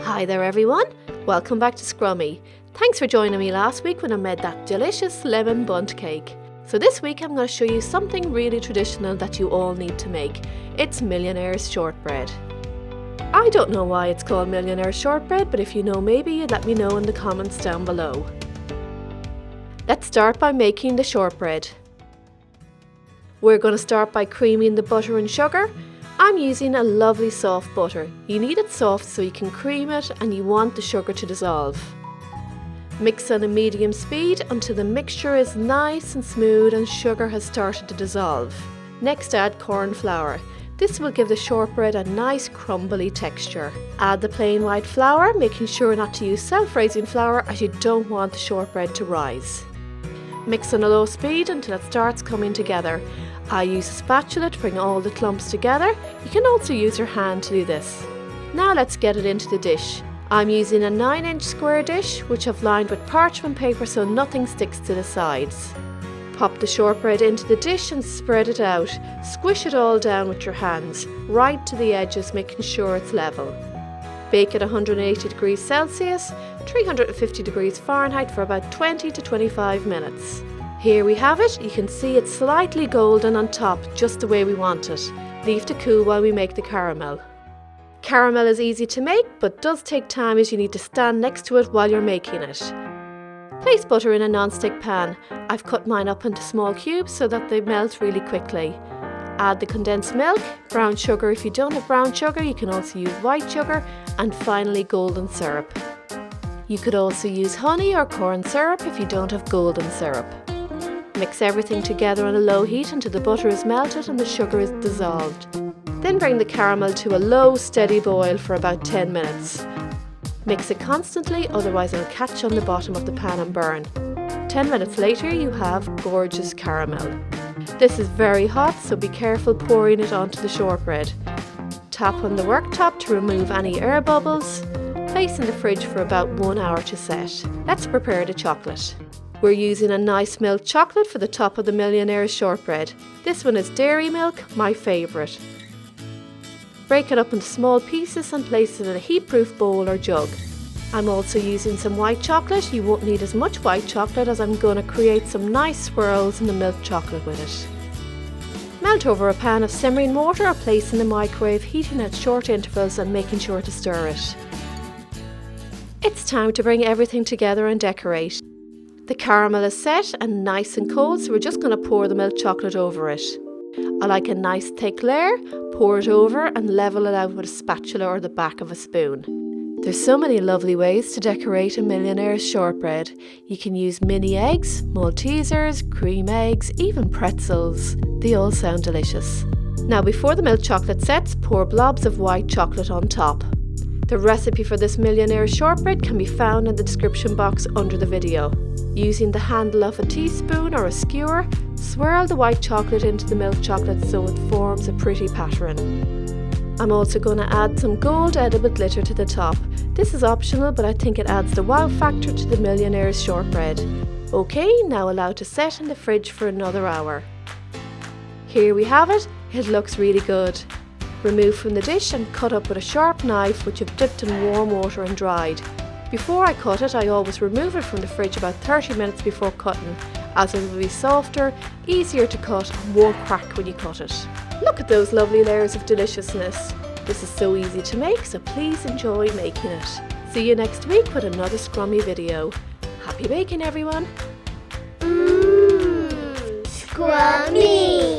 Hi there everyone, welcome back to Scrummy. Thanks for joining me last week when I made that delicious lemon bundt cake. So this week I'm going to show you something really traditional that you all need to make. It's Millionaires Shortbread. I don't know why it's called Millionaires Shortbread, but if you know, maybe you'd let me know in the comments down below. Let's start by making the shortbread. We're going to start by creaming the butter and sugar. I'm using a lovely soft butter. You need it soft so you can cream it and you want the sugar to dissolve. Mix on a medium speed until the mixture is nice and smooth and sugar has started to dissolve. Next, add corn flour. This will give the shortbread a nice crumbly texture. Add the plain white flour, making sure not to use self-raising flour as you don't want the shortbread to rise. Mix on a low speed until it starts coming together. I use a spatula to bring all the clumps together. You can also use your hand to do this. Now let's get it into the dish. I'm using a 9-inch square dish which I've lined with parchment paper so nothing sticks to the sides. Pop the shortbread into the dish and spread it out. Squish it all down with your hands, right to the edges, making sure it's level. Bake at 180 degrees Celsius, 350 degrees Fahrenheit for about 20 to 25 minutes. Here we have it. You can see it's slightly golden on top, just the way we want it. Leave to cool while we make the caramel. Caramel is easy to make, but does take time as you need to stand next to it while you're making it. Place butter in a non-stick pan. I've cut mine up into small cubes so that they melt really quickly. Add the condensed milk, brown sugar. If you don't have brown sugar, you can also use white sugar, and finally golden syrup. You could also use honey or corn syrup if you don't have golden syrup. Mix everything together on a low heat until the butter is melted and the sugar is dissolved. Then bring the caramel to a low, steady boil for about 10 minutes. Mix it constantly, otherwise it'll catch on the bottom of the pan and burn. 10 minutes later you have gorgeous caramel. This is very hot, so be careful pouring it onto the shortbread. Tap on the worktop to remove any air bubbles. Place in the fridge for about 1 hour to set. Let's prepare the chocolate. We're using a nice milk chocolate for the top of the Millionaires Shortbread. This one is dairy milk, my favourite. Break it up into small pieces and place it in a heat-proof bowl or jug. I'm also using some white chocolate. You won't need as much white chocolate as I'm going to create some nice swirls in the milk chocolate with it. Melt over a pan of simmering water or place in the microwave, heating at short intervals and making sure to stir it. It's time to bring everything together and decorate. The caramel is set and nice and cold, so we're just going to pour the milk chocolate over it. I like a nice thick layer. Pour it over and level it out with a spatula or the back of a spoon. There's so many lovely ways to decorate a Millionaire's shortbread. You can use mini eggs, Maltesers, cream eggs, even pretzels. They all sound delicious. Now before the milk chocolate sets, pour blobs of white chocolate on top. The recipe for this Millionaire's shortbread can be found in the description box under the video. Using the handle of a teaspoon or a skewer, swirl the white chocolate into the milk chocolate so it forms a pretty pattern. I'm also going to add some gold edible glitter to the top. This is optional, but I think it adds the wow factor to the Millionaire's shortbread. Okay, now allow to set in the fridge for another hour. Here we have it. It looks really good. Remove from the dish and cut up with a sharp knife which I've dipped in warm water and dried. Before I cut it, I always remove it from the fridge about 30 minutes before cutting, as it will be softer, easier to cut and won't crack when you cut it. Look at those lovely layers of deliciousness. This is so easy to make, so please enjoy making it. See you next week with another Scrummy video. Happy baking everyone! Scrummy!